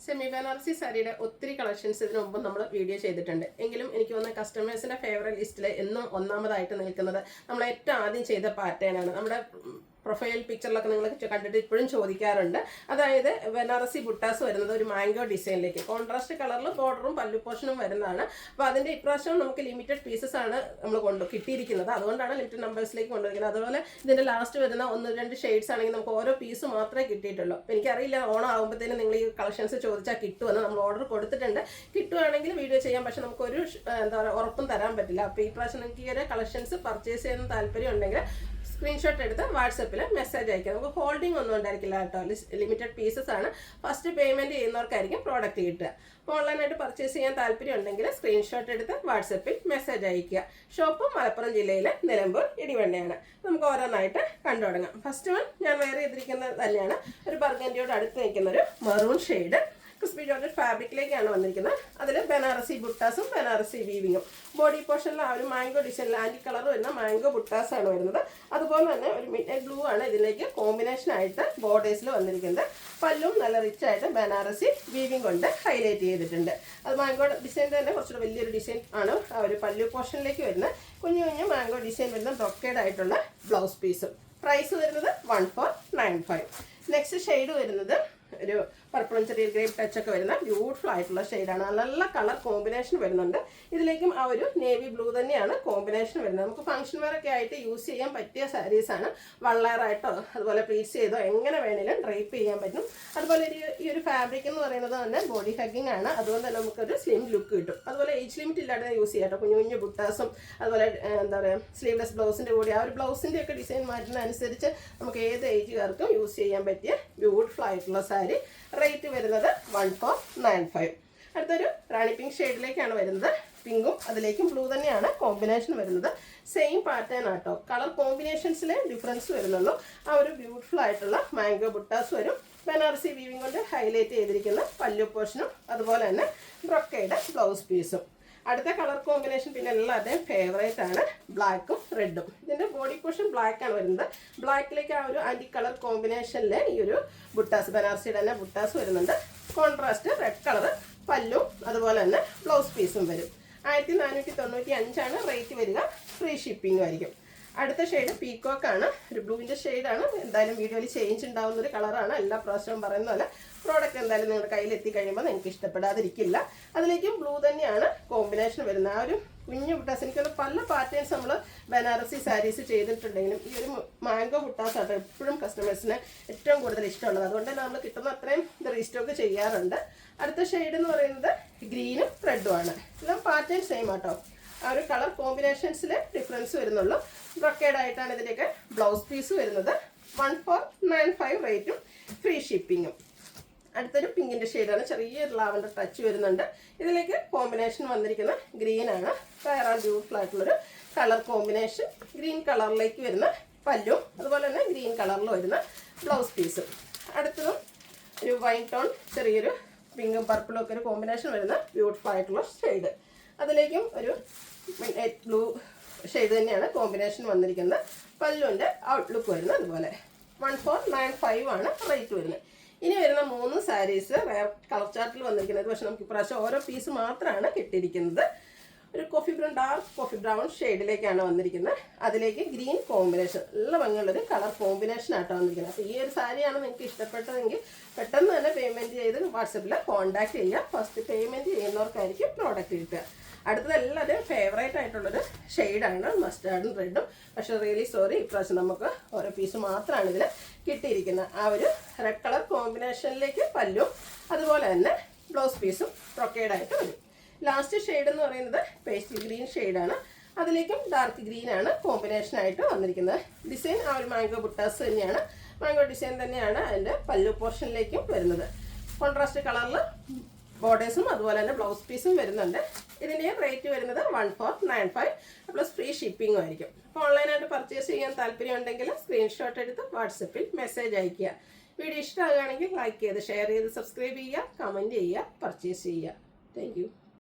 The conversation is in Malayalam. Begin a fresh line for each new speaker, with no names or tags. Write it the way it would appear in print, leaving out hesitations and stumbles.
സെമി ബനാറസി സാരിയുടെ ഒത്തിരി കളക്ഷൻസ് ഇതിനു മുമ്പ് നമ്മൾ വീഡിയോ ചെയ്തിട്ടുണ്ട്. എങ്കിലും എനിക്ക് തോന്നുന്ന കസ്റ്റമേഴ്സിന്റെ ഫേവറേറ്റ് ലിസ്റ്റിൽ എന്നും ഒന്നാമതായിട്ട് നിൽക്കുന്നത് നമ്മൾ ഏറ്റവും ആദ്യം ചെയ്ത പാറ്റേൺ ആണ്. നമ്മുടെ പ്രൊഫൈൽ പിക്ചറിലൊക്കെ നിങ്ങൾ കണ്ടിട്ട് ഇപ്പോഴും ചോദിക്കാറുണ്ട്. അതായത് ബനാറസി ബുട്ടാസ് വരുന്നത് ഒരു മാംഗോ ഡിസൈനിലേക്ക് കോൺട്രാസ്റ്റ് കളറിൽ ബോർഡറും പല്ലു പോർഷനും വരുന്നതാണ്. അപ്പോൾ അതിൻ്റെ ഇപ്രാവശ്യം നമുക്ക് ലിമിറ്റഡ് പീസസ് ആണ് നമ്മൾ കിട്ടിയിരിക്കുന്നത്. അതുകൊണ്ടാണ് ലിമിറ്റഡ് നമ്പേഴ്സിലേക്ക് കൊണ്ടുവരിക്കുന്നത്. അതുപോലെ ഇതിൻ്റെ ലാസ്റ്റ് വരുന്ന 1-2 ഷെയ്ഡ്സ് ആണെങ്കിൽ നമുക്ക് ഓരോ പീസ് മാത്രമേ കിട്ടിയിട്ടുള്ളൂ. അപ്പോൾ എനിക്കറിയില്ല ഓണം ആകുമ്പോഴത്തേനും നിങ്ങൾ ഈ കളക്ഷൻസ് ചോദിച്ചാൽ കിട്ടുമെന്ന്. നമ്മൾ ഓർഡർ കൊടുത്തിട്ടുണ്ട്. കിട്ടുവാണെങ്കിൽ വീഡിയോ ചെയ്യാം. പക്ഷെ നമുക്കൊരു എന്താ പറയുക ഉറപ്പും തരാൻ പറ്റില്ല. അപ്പോൾ ഈ പ്രാവശ്യം നിങ്ങൾക്ക് ഈ ഒരു കളക്ഷൻസ് പർച്ചേസ് ചെയ്യുന്ന താല്പര്യം ഉണ്ടെങ്കിൽ സ്ക്രീൻഷോട്ട് എടുത്ത് വാട്സപ്പിൽ മെസ്സേജ് അയക്കാം. നമുക്ക് ഹോൾഡിംഗ് ഒന്നും ഉണ്ടായിരിക്കില്ല കേട്ടോ. ലിമിറ്റഡ് പീസസ് ആണ്. ഫസ്റ്റ് പേയ്മെൻറ്റ് ചെയ്യുന്നവർക്കായിരിക്കും പ്രോഡക്റ്റ് കിട്ടുക. അപ്പോൾ ഓൺലൈനായിട്ട് പർച്ചേസ് ചെയ്യാൻ താല്പര്യം ഉണ്ടെങ്കിൽ സ്ക്രീൻഷോട്ട് എടുത്ത് വാട്സപ്പിൽ മെസ്സേജ് അയക്കുക. ഷോപ്പ് മലപ്പുറം ജില്ലയിലെ നിലമ്പൂർ ഇടിവണ്ണയാണ്. നമുക്ക് ഓരോന്നായിട്ട് കണ്ടു തുടങ്ങാം. ഫസ്റ്റ് വൺ ഞാൻ വെയർ ചെയ്തിരിക്കുന്നത് തന്നെയാണ്. ഒരു ബർഗൻഡിയോട് അടുത്ത് നിൽക്കുന്ന ഒരു മെറൂൺ ഷെയ്ഡ് ക്രിസ്പി ജോർജറ്റ് ഫാബ്രിക്കിലേക്കാണ് വന്നിരിക്കുന്നത്. അതിൽ ബനാറസി ബുട്ടാസും ബനാറസി വീവിങ്ങും. ബോഡി പോർഷനിൽ ആ ഒരു മാംഗോ ഡിസൈനിൽ ആൻറ്റി കളർ വരുന്ന മാംഗോ ബുട്ടാസാണ് വരുന്നത്. അതുപോലെ തന്നെ ഒരു മിഡ് നൈറ്റ് ബ്ലൂ ആണ് ഇതിലേക്ക് കോമ്പിനേഷൻ ആയിട്ട് ബോർഡേഴ്സിൽ വന്നിരിക്കുന്നത്. പല്ലും നല്ല റിച്ച് ആയിട്ട് ബനാറസി വീവിങ് കൊണ്ട് ഹൈലൈറ്റ് ചെയ്തിട്ടുണ്ട്. അത് മാംഗോ ഡിസൈൻ തന്നെ കുറച്ചുകൂടെ വലിയൊരു ഡിസൈൻ ആണ് ആ ഒരു പല്ലു പോർഷനിലേക്ക് വരുന്നത്. കുഞ്ഞു കുഞ്ഞു മാംഗോ ഡിസൈൻ വരുന്ന ബ്രൊക്കേഡ് ആയിട്ടുള്ള ബ്ലൗസ് പീസും. പ്രൈസ് വരുന്നത് 1495. നെക്സ്റ്റ് ഷെയ്ഡ് വരുന്നത് ഒരു പർപ്പിളും ചെറിയ ഗ്രേപ്പ് ടച്ച് ഒക്കെ വരുന്ന ബ്യൂട്ടിഫുൾ ആയിട്ടുള്ള ഷെയ്ഡാണ്. നല്ല കളർ കോമ്പിനേഷൻ വരുന്നുണ്ട്. ഇതിലേക്കും ആ ഒരു നേവി ബ്ലൂ തന്നെയാണ് കോമ്പിനേഷൻ വരുന്നത്. നമുക്ക് ഫംഗ്ഷൻ വെയർ ഒക്കെ ആയിട്ട് യൂസ് ചെയ്യാൻ പറ്റിയ സാരീസാണ്. വള്ളയറായിട്ടോ അതുപോലെ പ്ലീറ്റ്സ് ചെയ്തോ എങ്ങനെ വേണേലും ഡ്രൈപ്പ് ചെയ്യാൻ പറ്റും. അതുപോലെ ഈ ഒരു ഫാബ്രിക് എന്ന് പറയുന്നത് തന്നെ ബോഡി ഹഗ്ഗിങ് ആണ്. അതുകൊണ്ട് തന്നെ നമുക്കൊരു സ്ലിം ലുക്ക് കിട്ടും. അതുപോലെ ഏജ് ലിമിറ്റ് ഇല്ലാതെ യൂസ് ചെയ്യാം കേട്ടോ. കുഞ്ഞു കുഞ്ഞു ബുട്ടാസും അതുപോലെ എന്താ പറയുക സ്ലീവ്ലെസ് ബ്ലൗസിൻ്റെ കൂടി ആ ഒരു ബ്ലൗസിൻ്റെ ഒക്കെ ഡിസൈൻ മാറ്റുന്ന അനുസരിച്ച് നമുക്ക് ഏത് ഏജുകാർക്കും യൂസ് ചെയ്യാൻ പറ്റിയ ബ്യൂട്ടിഫുൾ ആയിട്ടുള്ള സാരി. റേറ്റ് വരുന്നത് 1495. അടുത്തൊരു റാണി പിങ്ക് ഷെയ്ഡിലേക്കാണ് വരുന്നത്. പിങ്കും അതിലേക്കും ബ്ലൂ തന്നെയാണ് കോമ്പിനേഷൻ വരുന്നത്. സെയിം പാറ്റേൺ ആട്ടോ. കളർ കോമ്പിനേഷൻസിലെ ഡിഫറൻസ് വരുന്നുള്ളൂ. ആ ഒരു ബ്യൂട്ടിഫുൾ ആയിട്ടുള്ള മാംഗോ ബുട്ടാസ് വരും. ബനാറസി വീവിംഗ് കൊണ്ട് ഹൈലൈറ്റ് ചെയ്തിരിക്കുന്ന പല്ലു പോർഷനും അതുപോലെ തന്നെ ബ്രൊക്കേഡ് ബ്ലൗസ് പീസും. അടുത്ത കളർ കോമ്പിനേഷൻ പിന്നെ എല്ലാവരുടെയും ഫേവറേറ്റ് ആണ് ബ്ലാക്കും റെഡും. ഇതിൻ്റെ ബോഡി പോർഷൻ ബ്ലാക്ക് ആണ് വരുന്നത്. ബ്ലാക്കിലേക്ക് ആ ഒരു ആൻറ്റി കളർ കോമ്പിനേഷനിൽ ഈ ഒരു ബുട്ടാസ് ബനാറസിയുടെ തന്നെ ബുട്ടാസ് വരുന്നുണ്ട്. കോൺട്രാസ്റ്റ് റെഡ് കളർ പല്ലും അതുപോലെ തന്നെ ബ്ലൗസ് പീസും വരും. 1495 റേറ്റ് വരിക. ഫ്രീ ഷിപ്പിംഗും ആയിരിക്കും. അടുത്ത ഷെയ്ഡ് പീക്കോക്ക് ആണ്. ഒരു ബ്ലൂവിൻ്റെ ഷെയ്ഡാണ്. എന്തായാലും വീഡിയോയിൽ ചേഞ്ച് ഉണ്ടാകുന്ന ഒരു കളറാണ്. എല്ലാ പ്രാവശ്യവും പറയുന്ന പോലെ പ്രോഡക്റ്റ് എന്തായാലും നിങ്ങളുടെ കയ്യിൽ എത്തിക്കഴിയുമ്പോൾ നിങ്ങൾക്ക് ഇഷ്ടപ്പെടാതിരിക്കില്ല. അതിലേക്കും ബ്ലൂ തന്നെയാണ് കോമ്പിനേഷൻ വരുന്നത്. ആ ഒരു കുഞ്ഞു ബുട്ടാസ് എനിക്കൊന്ന് പല പാറ്റേൺസ് നമ്മൾ ബനാറസി സാരീസ് ചെയ്തിട്ടുണ്ടെങ്കിലും ഈ ഒരു മാംഗോ ബുട്ടാസ് ആട്ടോ എപ്പോഴും കസ്റ്റമേഴ്സിന് ഏറ്റവും കൂടുതൽ ഇഷ്ടമുള്ളത്. അതുകൊണ്ട് തന്നെ നമ്മൾ കിട്ടുന്ന അത്രയും ഇത് റീസ്റ്റോക്ക് ചെയ്യാറുണ്ട്. അടുത്ത ഷെയ്ഡ് എന്ന് പറയുന്നത് ഗ്രീനും റെഡും ആണ്. എല്ലാം പാറ്റേൺ സെയിം ആട്ടോ. ആ ഒരു കളർ കോമ്പിനേഷൻസിൽ ഡിഫറൻസ് വരുന്നുള്ളൂ. ബ്രൊക്കേഡ് ആയിട്ടാണ് ഇതിൻ്റെയൊക്കെ ബ്ലൗസ് പീസ് വരുന്നത്. 1495 റേറ്റും ഫ്രീ ഷിപ്പിങ്ങും. അടുത്തൊരു പിങ്കിൻ്റെ ഷെയ്ഡാണ്. ചെറിയൊരു ലാവൻഡർ ടച്ച് വരുന്നുണ്ട്. ഇതിലേക്ക് കോമ്പിനേഷൻ വന്നിരിക്കുന്ന ഗ്രീനാണ്. വേറെ ബ്യൂട്ടിഫുൾ ആയിട്ടുള്ളൊരു കളർ കോമ്പിനേഷൻ. ഗ്രീൻ കളറിലേക്ക് വരുന്ന പല്ലും അതുപോലെ തന്നെ ഗ്രീൻ കളറിൽ വരുന്ന ബ്ലൗസ് പീസും. അടുത്തതും ഒരു വൈൻ ടോൺ ചെറിയൊരു പിങ്കും പർപ്പിളും ഒക്കെ ഒരു കോമ്പിനേഷൻ വരുന്ന ബ്യൂട്ടിഫുൾ ആയിട്ടുള്ള ഷെയ്ഡ്. അതിലേക്കും ഒരു ബ്ലൂ ഷെയ്ഡ് തന്നെയാണ് കോമ്പിനേഷൻ വന്നിരിക്കുന്നത്. പല്ലുവിൻ്റെ ഔട്ട്ലുക്ക് വരുന്നത് അതുപോലെ. 1495 റേറ്റ് വരുന്നത്. ഇനി വരുന്ന 3 സാരീസ് റയർ കളർ ചാർട്ടിൽ വന്നിരിക്കുന്നത്. പക്ഷെ നമുക്ക് ഇപ്രാവശ്യം ഓരോ പീസ് മാത്രമാണ് കിട്ടിയിരിക്കുന്നത്. ഒരു coffee brown dark coffee brown ഷെയ്ഡിലേക്കാണ് വന്നിരിക്കുന്നത്. അതിലേക്ക് ഗ്രീൻ കോമ്പിനേഷൻ നല്ല ഭംഗിയുള്ളൊരു കളർ കോമ്പിനേഷൻ ആയിട്ടാണ് വന്നിരിക്കുന്നത്. അപ്പോൾ ഈ ഒരു സാരിയാണ് നിങ്ങൾക്ക് ഇഷ്ടപ്പെട്ടതെങ്കിൽ പെട്ടെന്ന് തന്നെ പേയ്മെൻറ്റ് ചെയ്ത് വാട്സപ്പിൽ കോൺടാക്ട് ചെയ്യുക. ഫസ്റ്റ് പേയ്മെൻറ്റ് ചെയ്യുന്നവർക്കായിരിക്കും പ്രോഡക്റ്റ് കിട്ടുക. അടുത്തത് എല്ലാവരും ഫേവറേറ്റ് ആയിട്ടുള്ളൊരു ഷെയ്ഡാണ് മസ്റ്റാർഡും റെഡും. പക്ഷേ റിയലി സോറി ഇപ്രാവശ്യം നമുക്ക് ഓരോ പീസ് മാത്രമാണ് ഇതിൽ കിട്ടിയിരിക്കുന്നത്. ആ ഒരു റെഡ് കളർ കോമ്പിനേഷനിലേക്ക് പല്ലും അതുപോലെ തന്നെ ബ്ലൗസ് പീസും ബ്രൊക്കേഡായിട്ട് വരും. ലാസ്റ്റ് ഷെയ്ഡ് എന്ന് പറയുന്നത് പേസ്റ്റൽ ഗ്രീൻ ഷെയ്ഡാണ്. അതിലേക്കും ഡാർക്ക് ഗ്രീനാണ് കോമ്പിനേഷനായിട്ട് വന്നിരിക്കുന്നത്. ഡിസൈൻ ആ ഒരു മാംഗോ ബുട്ടാസ് തന്നെയാണ്. മാംഗോ ഡിസൈൻ തന്നെയാണ് അതിൻ്റെ പല്ലു പോർഷനിലേക്കും വരുന്നത്. കോൺട്രാസ്റ്റ് കളറിൽ ബോർഡേഴ്സും അതുപോലെ തന്നെ ബ്ലൗസ് പീസും വരുന്നുണ്ട്. ഇതിൻ്റെ റേറ്റ് വരുന്നത് 1495 പ്ലസ് ഫ്രീ ഷിപ്പിംഗും ആയിരിക്കും. അപ്പോൾ ഓൺലൈനായിട്ട് പർച്ചേസ് ചെയ്യാൻ താല്പര്യം ഉണ്ടെങ്കിൽ സ്ക്രീൻഷോട്ട് എടുത്ത് വാട്സപ്പിൽ മെസ്സേജ് അയയ്ക്കുക. വീഡിയോ ഇഷ്ടമാകുകയാണെങ്കിൽ ലൈക്ക് ചെയ്ത് ഷെയർ ചെയ്ത് സബ്സ്ക്രൈബ് ചെയ്യുക, കമൻറ്റ് ചെയ്യുക, പർച്ചേസ് ചെയ്യുക. Thank you.